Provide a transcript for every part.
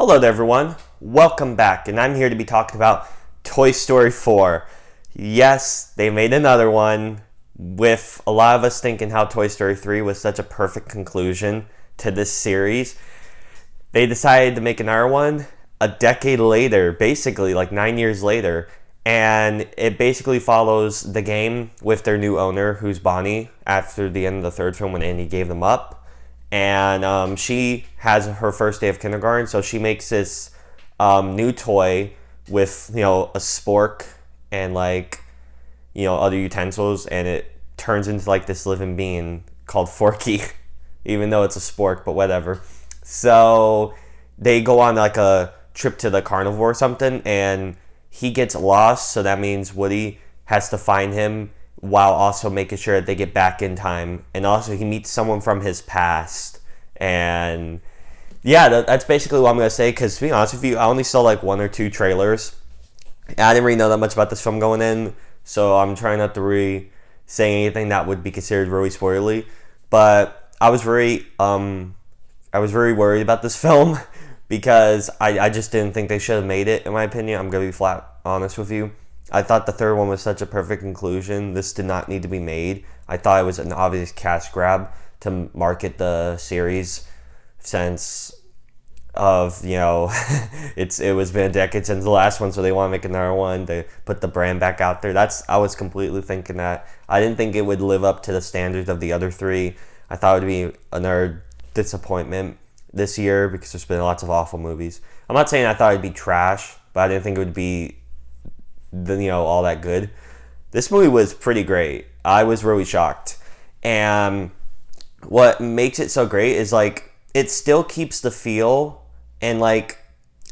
Hello there, everyone. Welcome back, and I'm here to be talking about Toy Story 4. Yes, they made another one, with a lot of us thinking how Toy Story 3 was such a perfect conclusion to this series. They decided to make another one a decade later, basically, like 9 years later, and it basically follows the game with their new owner, who's Bonnie, after the end of the third film when Andy gave them up. And she has her first day of kindergarten, so she makes this new toy with a spork and other utensils, and it turns into like this living being called Forky, even though it's a spork, but whatever. So they go on like a trip to the carnival or something, and he gets lost, so that means Woody has to find him while also making sure that they get back in time. And also he meets someone from his past. And yeah, that's basically what I'm going to say, because to be honest with you, I only saw like one or two trailers. I didn't really know that much about this film going in, so I'm trying not to really say anything that would be considered really spoilery. But I was very worried about this film because I just didn't think they should have made it, in my opinion. I'm going to be flat honest with you. I thought the third one was such a perfect conclusion. This did not need to be made. I thought it was an obvious cash grab to market the series, since of it was been a decade since the last one, so they want to make another one. They put the brand back out there. I was completely thinking that. I didn't think it would live up to the standards of the other three. I thought it would be another disappointment this year because there's been lots of awful movies. I'm not saying I thought it'd be trash, but I didn't think it would be all that good. This movie was pretty great. I was really shocked. And what makes it so great is it still keeps the feel, and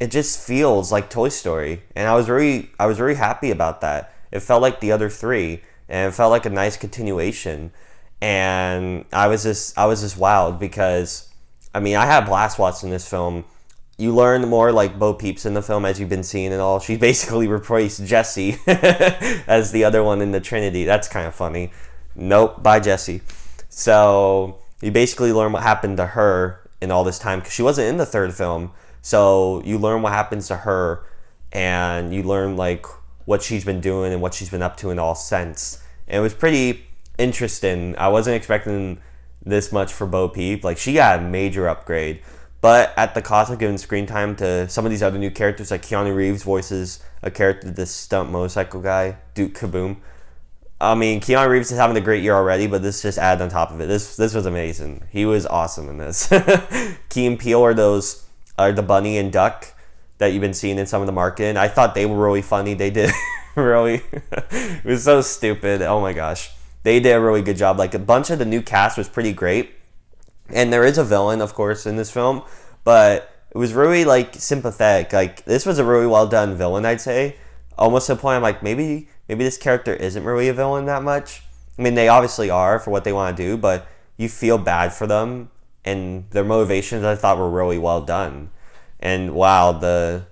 it just feels like Toy Story. And I was very happy about that. It felt like the other three, and it felt like a nice continuation. And I was just wowed because I had a blast watching this film. You learn more like Bo Peep's in the film, as you've been seeing and all. She basically replaced Jessie as the other one in the Trinity. That's kind of funny. Nope, bye Jessie. So you basically learn what happened to her in all this time, because she wasn't in the third film. So you learn what happens to her, and you learn what she's been doing and what she's been up to in all sense. And it was pretty interesting. I wasn't expecting this much for Bo Peep. She got a major upgrade. But at the cost of giving screen time to some of these other new characters, like Keanu Reeves voices a character, this stunt motorcycle guy, Duke Kaboom. Keanu Reeves is having a great year already, but this just added on top of it. This was amazing. He was awesome in this. Key and Peele are the bunny and duck that you've been seeing in some of the marketing. I thought they were really funny. They did really. It was so stupid. Oh my gosh. They did a really good job. A bunch of the new cast was pretty great. And there is a villain, of course, in this film, but it was really sympathetic. This was a really well done villain, I'd say. Almost to the point I'm maybe this character isn't really a villain that much. They obviously are for what they want to do, but you feel bad for them, and their motivations I thought were really well done. And wow, the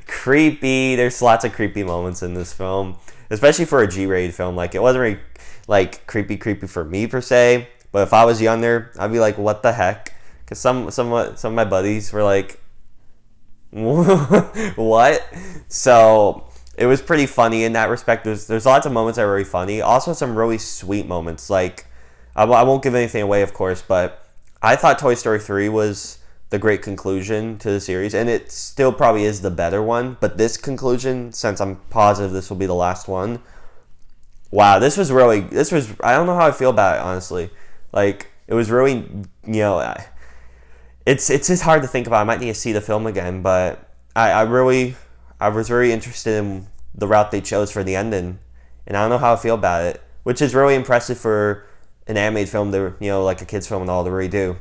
creepy. There's lots of creepy moments in this film, especially for a G-rated film. It wasn't really creepy for me per se. But if I was younger, I'd be like, what the heck? Because some of my buddies were like, what? So it was pretty funny in that respect. There's lots of moments that were really funny. Also some really sweet moments. I won't give anything away, of course, but I thought Toy Story 3 was the great conclusion to the series. And it still probably is the better one. But this conclusion, since I'm positive this will be the last one, wow, I don't know how I feel about it, honestly. It was really, it's just hard to think about. I might need to see the film again, but I was very interested in the route they chose for the ending, and I don't know how I feel about it, which is really impressive for an animated film to, a kid's film and all to really do,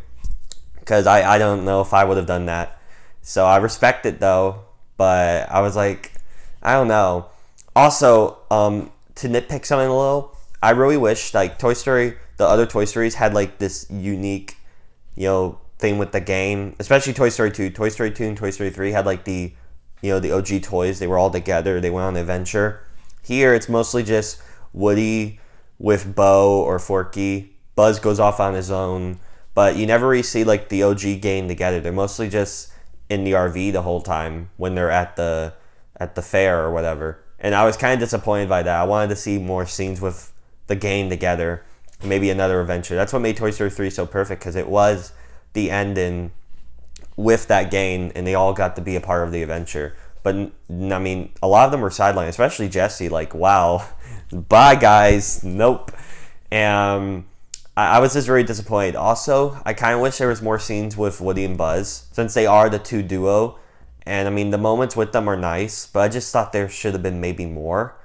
because I don't know if I would have done that. So I respect it though, but I was I don't know. Also, to nitpick something a little, I really wish Toy Story, the other Toy Stories had this unique, thing with the game, especially Toy Story 2. Toy Story 2 and Toy Story 3 had the OG toys. They were all together. They went on an adventure. Here, it's mostly just Woody with Bo or Forky. Buzz goes off on his own, but you never really see the OG gang together. They're mostly just in the RV the whole time when they're at the fair or whatever. And I was kind of disappointed by that. I wanted to see more scenes with the gang together, maybe another adventure. That's what made Toy Story 3 so perfect, because it was the ending with that gang, and they all got to be a part of the adventure. But I mean, a lot of them were sidelined, especially Jesse. Like, wow, bye guys, nope. And I was just very disappointed. Also, I kind of wish there was more scenes with Woody and Buzz, since they are the two duo. And I mean, the moments with them are nice, but I just thought there should have been maybe more.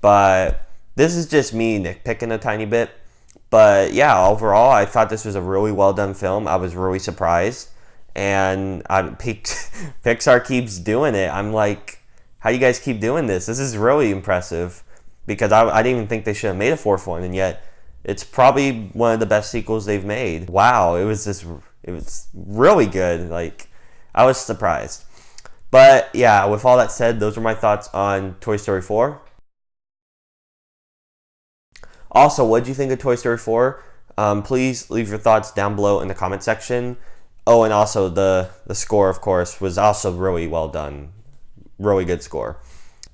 But this is just me nitpicking a tiny bit. But yeah, overall, I thought this was a really well done film. I was really surprised. And Pixar keeps doing it. I'm like, how do you guys keep doing this? This is really impressive. Because I didn't even think they should have made a fourth one. And yet, it's probably one of the best sequels they've made. Wow, it was really good. Like, I was surprised. But yeah, with all that said, those were my thoughts on Toy Story 4. Also, what did you think of Toy Story 4? Please leave your thoughts down below in the comment section. Oh, and also the score, of course, was also really well done. Really good score.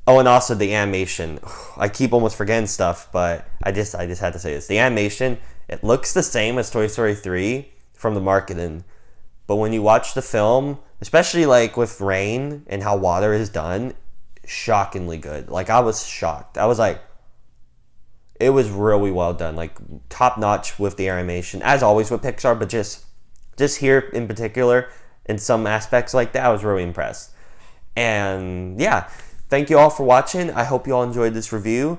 Oh, and also the animation. I keep almost forgetting stuff, but I just had to say this. The animation, it looks the same as Toy Story 3 from the marketing. But when you watch the film, especially like with rain and how water is done, shockingly good. Like, I was shocked. I was like, it was really well done. Like, top notch with the animation, as always with Pixar, but just here in particular, in some aspects like that, I was really impressed. And yeah, thank you all for watching. I hope you all enjoyed this review.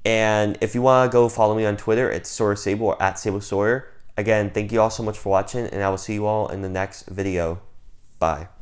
And if you want to go follow me on Twitter, it's Sawyer Sable or @SableSawyer. Again, thank you all so much for watching, and I will see you all in the next video. Bye.